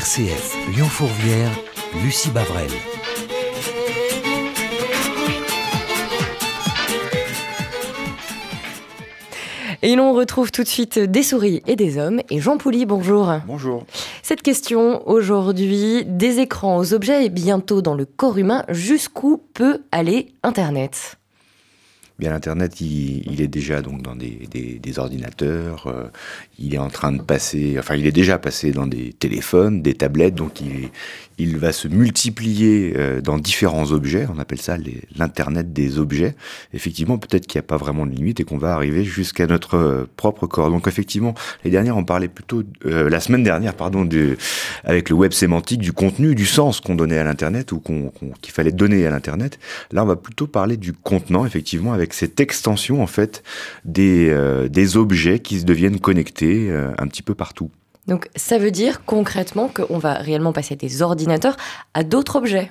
RCF Lyon-Fourvière, Lucie Bavrel. Et l'on retrouve tout de suite des souris et des hommes. Et Jean Pouly, bonjour. Bonjour. Cette question aujourd'hui, des écrans aux objets et bientôt dans le corps humain, jusqu'où peut aller Internet ? Bien, l'Internet, il est déjà donc dans des ordinateurs, il est en train de passer, enfin il est déjà passé dans des téléphones, des tablettes, donc il va se multiplier dans différents objets, on appelle ça l'Internet des objets. Effectivement, peut-être qu'il n'y a pas vraiment de limite et qu'on va arriver jusqu'à notre propre corps. Donc effectivement, la semaine dernière, avec le web sémantique, du contenu, du sens qu'on donnait à l'Internet ou qu'il fallait donner à l'Internet. Là, on va plutôt parler du contenant, effectivement, avec cette extension en fait des objets qui se deviennent connectés un petit peu partout. Donc ça veut dire concrètement qu'on va réellement passer des ordinateurs à d'autres objets.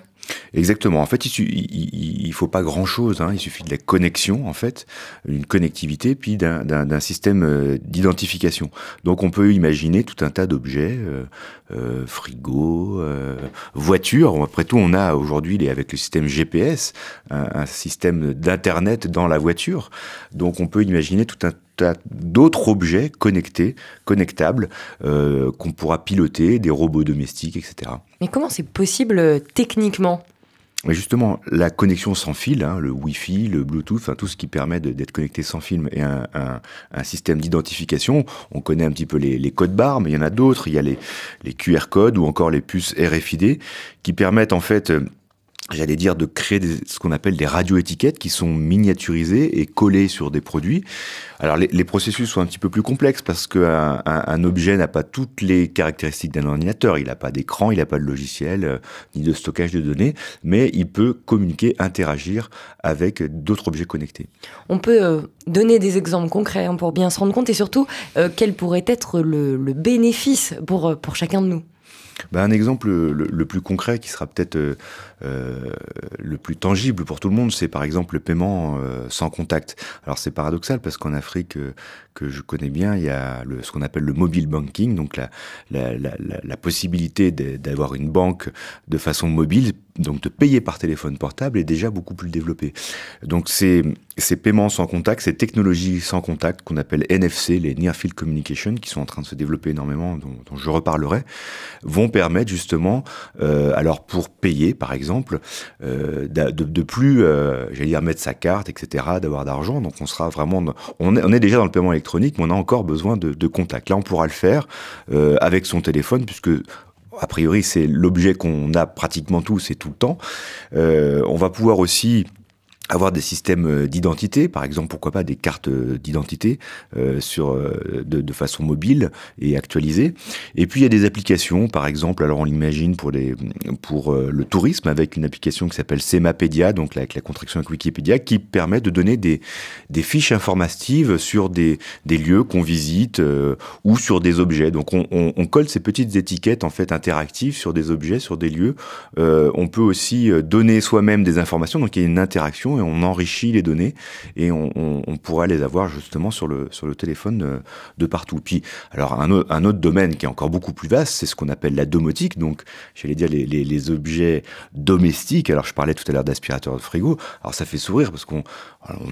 Exactement. En fait, il faut pas grand-chose. Il suffit de la connexion, en fait, une connectivité, puis d'un système d'identification. Donc, on peut imaginer tout un tas d'objets, frigo, voiture. Après tout, on a aujourd'hui, avec le système GPS, un système d'internet dans la voiture. Donc, on peut imaginer tout un tas d'autres objets connectables, qu'on pourra piloter, des robots domestiques, etc. Mais comment c'est possible techniquement ? Mais justement, la connexion sans fil, le Wi-Fi, le Bluetooth, tout ce qui permet d'être connecté sans fil et un système d'identification. On connaît un petit peu les codes barres, mais il y en a d'autres. Il y a les QR codes ou encore les puces RFID qui permettent en fait, de créer ce qu'on appelle des radio-étiquettes qui sont miniaturisées et collées sur des produits. Alors les processus sont un petit peu plus complexes parce qu'un objet n'a pas toutes les caractéristiques d'un ordinateur. Il n'a pas d'écran, il n'a pas de logiciel, ni de stockage de données, mais il peut communiquer, interagir avec d'autres objets connectés. On peut donner des exemples concrets pour bien se rendre compte et surtout quel pourrait être le bénéfice pour chacun de nous. Un exemple le plus concret qui sera peut-être le plus tangible pour tout le monde, c'est par exemple le paiement sans contact. Alors c'est paradoxal parce qu'en Afrique que je connais bien, il y a ce qu'on appelle le mobile banking, donc la possibilité d'avoir une banque de façon mobile, donc de payer par téléphone portable est déjà beaucoup plus développée. Donc ces paiements sans contact, ces technologies sans contact qu'on appelle NFC, les Near Field Communication, qui sont en train de se développer énormément, dont je reparlerai, vont permettre justement, alors pour payer par exemple, de plus, mettre sa carte, etc., d'avoir d'argent. Donc on sera vraiment, on est déjà dans le paiement électronique, mais on a encore besoin de contact. Là, on pourra le faire avec son téléphone, puisque a priori, c'est l'objet qu'on a pratiquement tous et tout le temps. On va pouvoir aussi avoir des systèmes d'identité, par exemple, pourquoi pas des cartes d'identité de façon mobile et actualisée. Et puis il y a des applications, par exemple, alors on l'imagine pour le tourisme avec une application qui s'appelle Semapédia, donc avec la contraction avec Wikipédia, qui permet de donner des fiches informatives sur des lieux qu'on visite ou sur des objets. Donc on colle ces petites étiquettes en fait interactives sur des objets, sur des lieux. On peut aussi donner soi-même des informations, donc il y a une interaction et on enrichit les données et on pourra les avoir justement sur le téléphone de partout. Puis, alors un autre domaine qui est encore beaucoup plus vaste, c'est ce qu'on appelle la domotique, donc les objets domestiques. Alors je parlais tout à l'heure d'aspirateur de frigo, alors ça fait sourire parce qu'on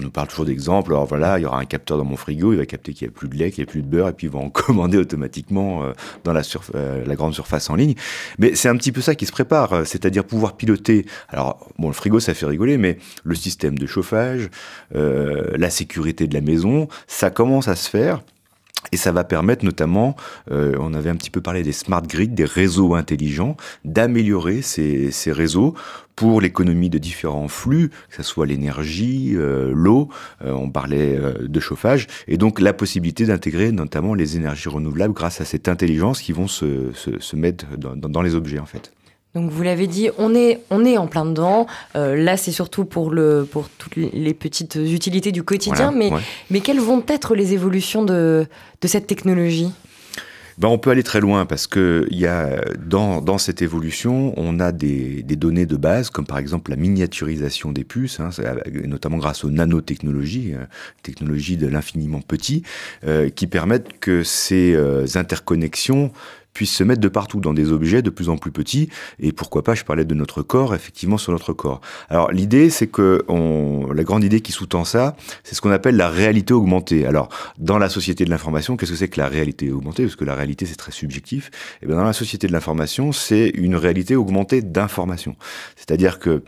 nous parle toujours d'exemples. Alors voilà, il y aura un capteur dans mon frigo, il va capter qu'il n'y a plus de lait, qu'il n'y a plus de beurre, et puis il va en commander automatiquement dans la grande surface en ligne. Mais c'est un petit peu ça qui se prépare, c'est-à-dire pouvoir piloter. Alors bon, le frigo ça fait rigoler, mais le système de chauffage, la sécurité de la maison, ça commence à se faire. Et ça va permettre notamment, on avait un petit peu parlé des smart grids, des réseaux intelligents, d'améliorer ces réseaux pour l'économie de différents flux, que ce soit l'énergie, l'eau, on parlait de chauffage, et donc la possibilité d'intégrer notamment les énergies renouvelables grâce à cette intelligence qui vont se mettre dans les objets en fait. Donc vous l'avez dit, on est en plein dedans. Là, c'est surtout pour toutes les petites utilités du quotidien. Voilà, mais quelles vont être les évolutions de cette technologie ? On peut aller très loin parce que il y a dans cette évolution, on a des données de base comme par exemple la miniaturisation des puces, notamment grâce aux nanotechnologies, technologies de l'infiniment petit, qui permettent que ces interconnexions puisse se mettre de partout, dans des objets de plus en plus petits, et pourquoi pas, je parlais de notre corps, effectivement sur notre corps. Alors l'idée, c'est que la grande idée qui sous-tend ça, c'est ce qu'on appelle la réalité augmentée. Alors dans la société de l'information, qu'est-ce que c'est que la réalité augmentée? Parce que la réalité, c'est très subjectif. Et bien dans la société de l'information, c'est une réalité augmentée d'informations. C'est-à-dire que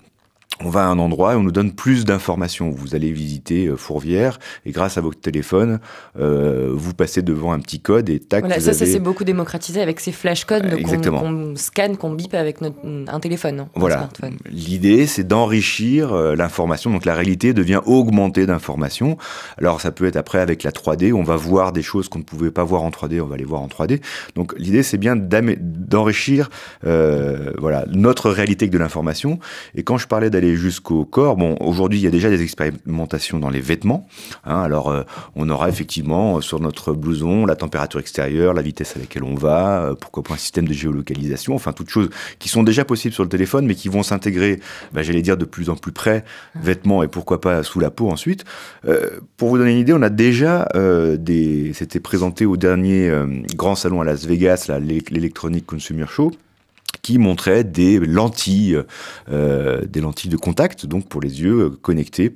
on va à un endroit et on nous donne plus d'informations. Vous allez visiter Fourvière et grâce à votre téléphone, vous passez devant un petit code et tac, voilà, vous ça avez... s'est beaucoup démocratisé avec ces flashcodes qu'on scanne, qu'on bip avec un téléphone, un smartphone. L'idée, c'est d'enrichir l'information. Donc la réalité devient augmentée d'informations. Alors ça peut être après avec la 3D, on va voir des choses qu'on ne pouvait pas voir en 3D, on va les voir en 3D. Donc l'idée, c'est bien d'enrichir notre réalité de l'information. Et quand je parlais d'aller jusqu'au corps, bon, aujourd'hui, il y a déjà des expérimentations dans les vêtements. Alors, on aura effectivement sur notre blouson la température extérieure, la vitesse à laquelle on va, pourquoi pas un système de géolocalisation, enfin, toutes choses qui sont déjà possibles sur le téléphone, mais qui vont s'intégrer, j'allais dire, de plus en plus près, vêtements et pourquoi pas sous la peau ensuite. Pour vous donner une idée, on a déjà c'était présenté au dernier grand salon à Las Vegas, l'Electronic Consumer Show, qui montrait des lentilles de contact, donc pour les yeux connectés.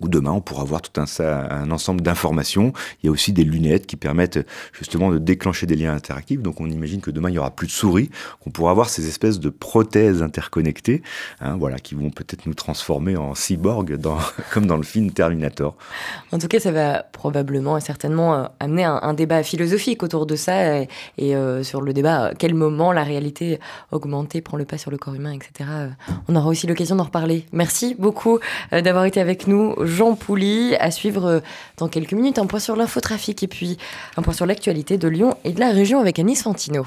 Ou demain, on pourra voir tout un ensemble d'informations. Il y a aussi des lunettes qui permettent justement de déclencher des liens interactifs. Donc on imagine que demain, il n'y aura plus de souris, qu'on pourra avoir ces espèces de prothèses interconnectées, qui vont peut-être nous transformer en cyborg, comme dans le film Terminator. En tout cas, ça va probablement et certainement amener un débat philosophique autour de ça et sur le débat à quel moment la réalité augmentée prend le pas sur le corps humain, etc. On aura aussi l'occasion d'en reparler. Merci beaucoup d'avoir été avec nous, Jean Pouly. À suivre dans quelques minutes un point sur l'infotrafic et puis un point sur l'actualité de Lyon et de la région avec Anis Fantino.